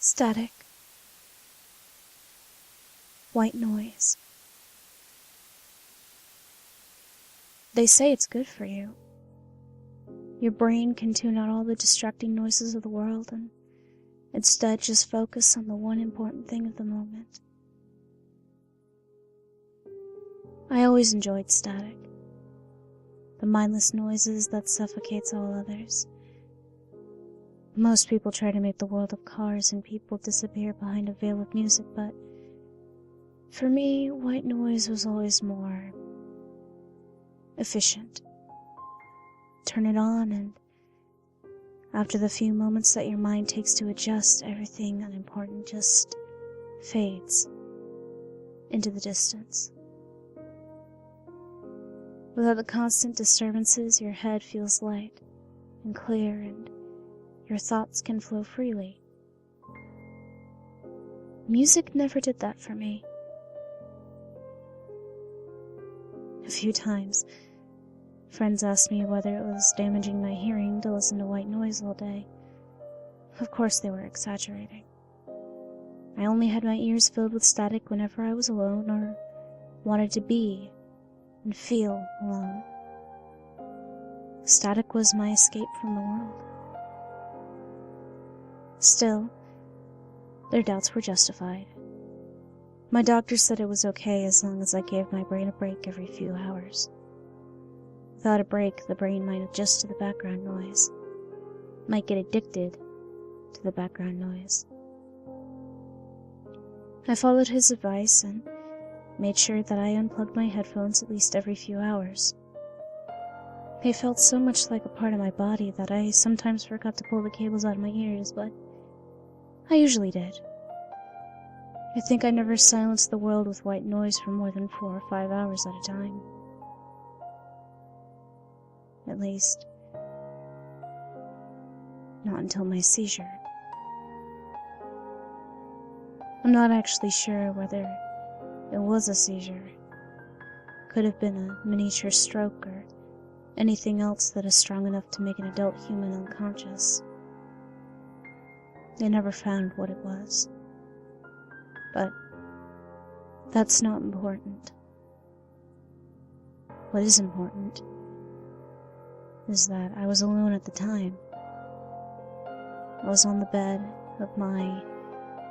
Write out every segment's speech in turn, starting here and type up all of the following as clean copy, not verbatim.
Static. White noise. They say it's good for you. Your brain can tune out all the distracting noises of the world and instead just focus on the one important thing of the moment. I always enjoyed static. The mindless noises that suffocates all others. Most people try to make the world of cars and people disappear behind a veil of music, but for me, white noise was always more efficient. Turn it on, and after the few moments that your mind takes to adjust, everything unimportant just fades into the distance. Without the constant disturbances, your head feels light and clear, and your thoughts can flow freely. Music never did that for me. A few times, friends asked me whether it was damaging my hearing to listen to white noise all day. Of course they were exaggerating. I only had my ears filled with static whenever I was alone or wanted to be and feel alone. Static was my escape from the world. Still, their doubts were justified. My doctor said it was okay as long as I gave my brain a break every few hours. Without a break, the brain might adjust to the background noise, might get addicted to the background noise. I followed his advice and made sure that I unplugged my headphones at least every few hours. They felt so much like a part of my body that I sometimes forgot to pull the cables out of my ears, but I usually did. I think I never silenced the world with white noise for more than 4 or 5 hours at a time. At least, not until my seizure. I'm not actually sure whether it was a seizure. Could have been a miniature stroke or anything else that is strong enough to make an adult human unconscious. They never found what it was. But that's not important. What is important is that I was alone at the time. I was on the bed of my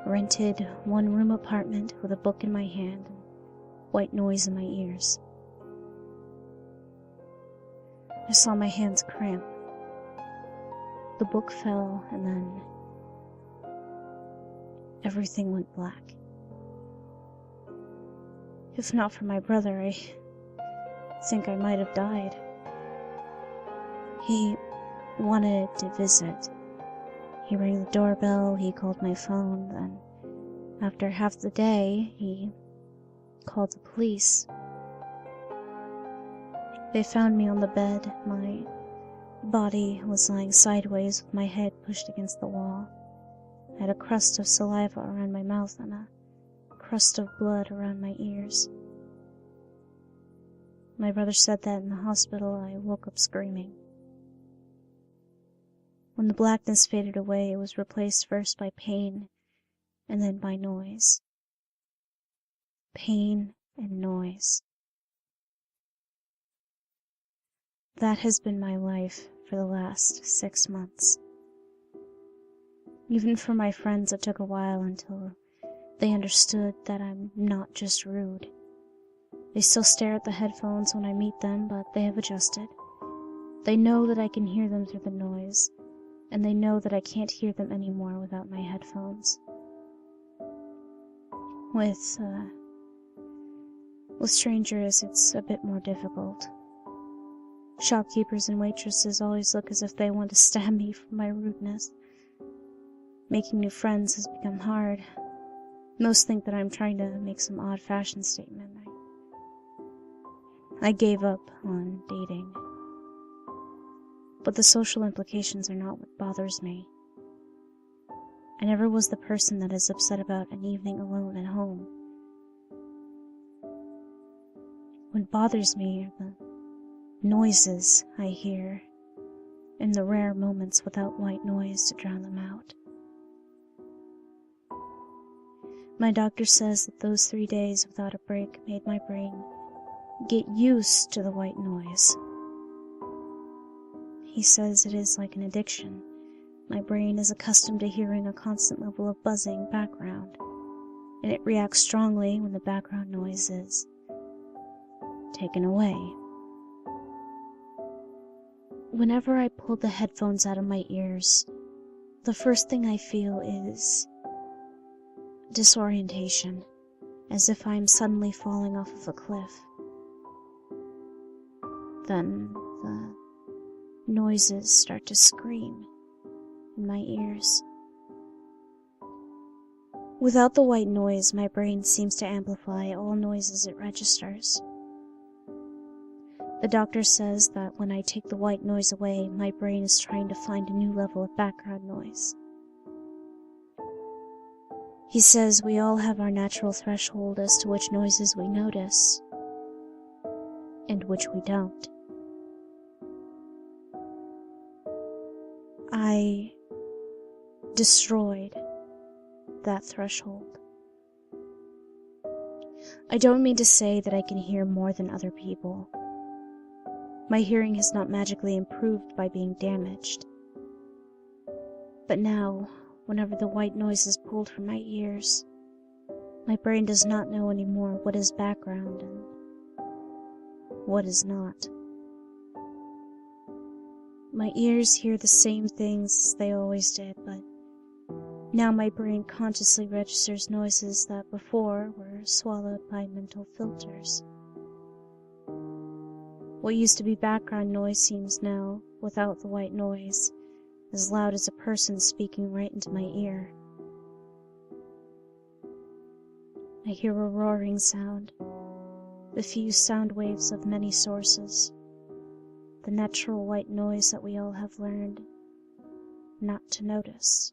rented one-room apartment with a book in my hand and white noise in my ears. I saw my hands cramp. The book fell, and then everything went black. If not for my brother, I think I might have died. He wanted to visit. He rang the doorbell, he called my phone, then after half the day, he called the police. They found me on the bed. My body was lying sideways with my head pushed against the wall. I had a crust of saliva around my mouth and a crust of blood around my ears. My brother said that in the hospital I woke up screaming. When the blackness faded away, it was replaced first by pain and then by noise. Pain and noise. That has been my life for the last 6 months. Even for my friends, it took a while until they understood that I'm not just rude. They still stare at the headphones when I meet them, but they have adjusted. They know that I can hear them through the noise, and they know that I can't hear them anymore without my headphones. With strangers, it's a bit more difficult. Shopkeepers and waitresses always look as if they want to stab me for my rudeness. Making new friends has become hard. Most think that I'm trying to make some odd fashion statement. I gave up on dating. But the social implications are not what bothers me. I never was the person that is upset about an evening alone at home. What bothers me are the noises I hear in the rare moments without white noise to drown them out. My doctor says that those 3 days without a break made my brain get used to the white noise. He says it is like an addiction. My brain is accustomed to hearing a constant level of buzzing background, and it reacts strongly when the background noise is taken away. Whenever I pull the headphones out of my ears, the first thing I feel is disorientation, as if I am suddenly falling off of a cliff. Then the noises start to scream in my ears. Without the white noise, my brain seems to amplify all noises it registers. The doctor says that when I take the white noise away, my brain is trying to find a new level of background noise. He says we all have our natural threshold as to which noises we notice and which we don't. I destroyed that threshold. I don't mean to say that I can hear more than other people. My hearing has not magically improved by being damaged. But now, whenever the white noise is pulled from my ears, my brain does not know anymore what is background and what is not. My ears hear the same things as they always did, but now my brain consciously registers noises that before were swallowed by mental filters. What used to be background noise seems now, without the white noise, as loud as a person speaking right into my ear. I hear a roaring sound, the few sound waves of many sources, the natural white noise that we all have learned not to notice.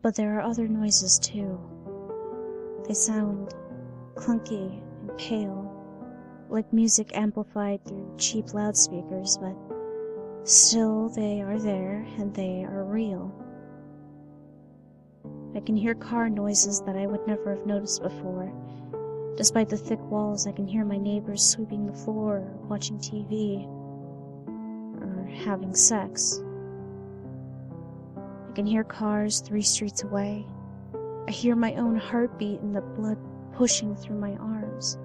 But there are other noises too. They sound clunky and pale, like music amplified through cheap loudspeakers, but still they are there and they are real. I can hear car noises that I would never have noticed before. Despite the thick walls, I can hear my neighbors sweeping the floor, or watching TV, or having sex. I can hear cars 3 streets away. I hear my own heartbeat and the blood pushing through my arms.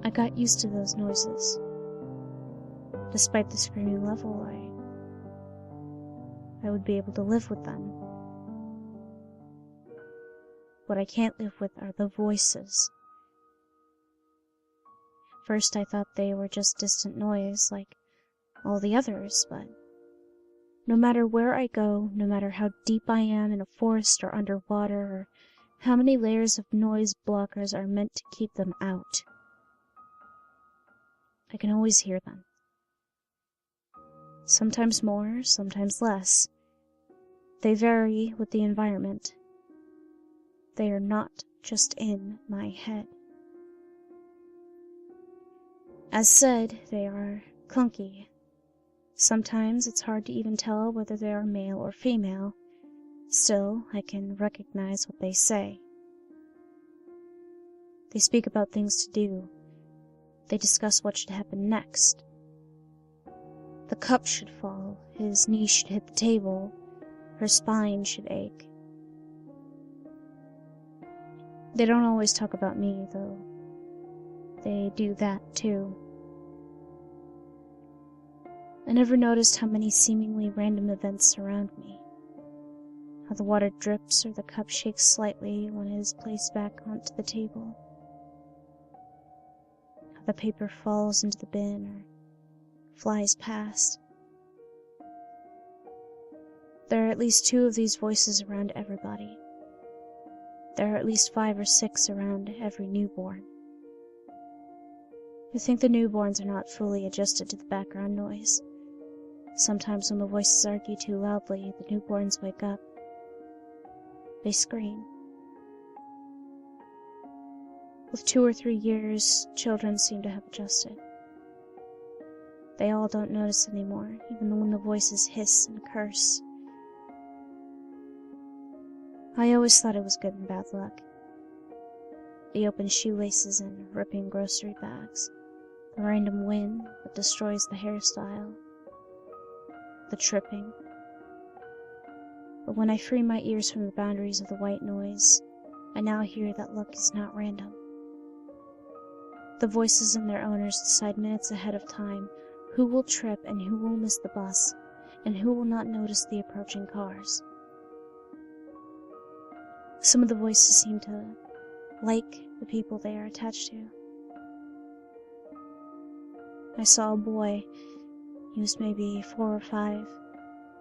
I got used to those noises. Despite the screaming level, I would be able to live with them. What I can't live with are the voices. First I thought they were just distant noise like all the others, but no matter where I go, no matter how deep I am in a forest or underwater, or how many layers of noise blockers are meant to keep them out, I can always hear them. Sometimes more, sometimes less. They vary with the environment. They are not just in my head. As said, they are clunky. Sometimes it's hard to even tell whether they are male or female. Still, I can recognize what they say. They speak about things to do. They discuss what should happen next. The cup should fall, his knee should hit the table, her spine should ache. They don't always talk about me, though. They do that, too. I never noticed how many seemingly random events surround me. How the water drips or the cup shakes slightly when it is placed back onto the table. How the paper falls into the bin or flies past. There are at least 2 of these voices around everybody. There are at least 5 or 6 around every newborn. I think the newborns are not fully adjusted to the background noise. Sometimes when the voices argue too loudly, the newborns wake up. They scream. With 2 or 3 years, children seem to have adjusted. They all don't notice anymore, even when the voices hiss and curse, I always thought it was good and bad luck. The open shoelaces and ripping grocery bags, the random wind that destroys the hairstyle, the tripping. But when I free my ears from the boundaries of the white noise, I now hear that luck is not random. The voices and their owners decide minutes ahead of time who will trip and who will miss the bus, and who will not notice the approaching cars. Some of the voices seem to like the people they are attached to. I saw a boy, he was maybe 4 or 5,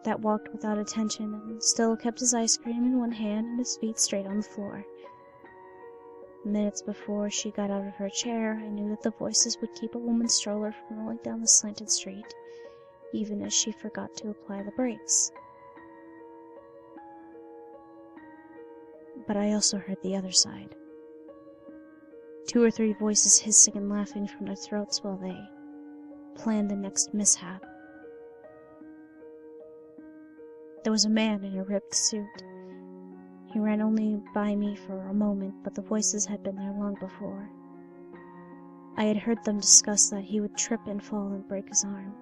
that walked without attention and still kept his ice cream in one hand and his feet straight on the floor. Minutes before she got out of her chair, I knew that the voices would keep a woman's stroller from rolling down the slanted street, even as she forgot to apply the brakes. But I also heard the other side. 2 or 3 voices hissing and laughing from their throats while they planned the next mishap. There was a man in a ripped suit. He ran only by me for a moment, but the voices had been there long before. I had heard them discuss that he would trip and fall and break his arm.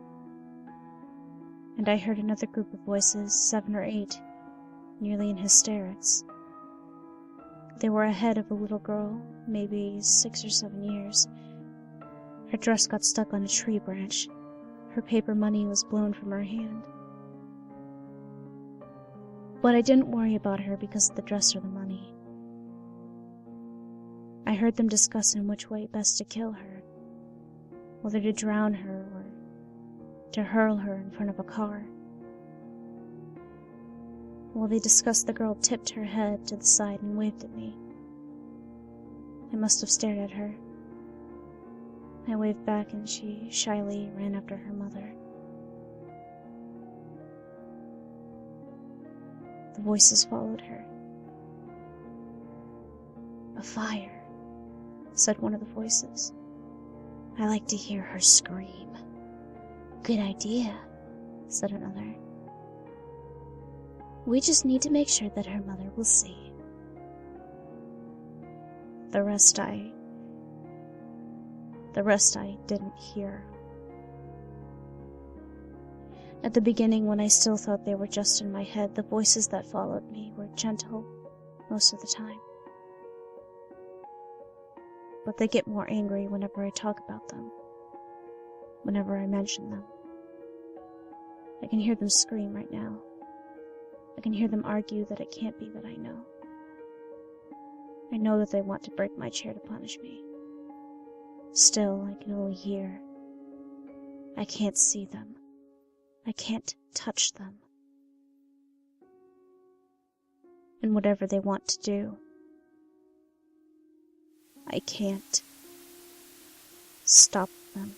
And I heard another group of voices, 7 or 8, nearly in hysterics. They were ahead of a little girl, maybe 6 or 7 years. Her dress got stuck on a tree branch. Her paper money was blown from her hand. But I didn't worry about her because of the dress or the money. I heard them discussing which way best to kill her, whether to drown her or to hurl her in front of a car. While they discussed, the girl tipped her head to the side and waved at me. I must have stared at her. I waved back and she shyly ran after her mother. The voices followed her. "A fire," said one of the voices. "I like to hear her scream." "Good idea," said another. "We just need to make sure that her mother will see." The rest I didn't hear. At the beginning, when I still thought they were just in my head, the voices that followed me were gentle most of the time. But they get more angry whenever I talk about them, whenever I mention them. I can hear them scream right now. I can hear them argue that it can't be that I know. I know that they want to break my chair to punish me. Still, I can only hear. I can't see them. I can't touch them. And whatever they want to do, I can't stop them.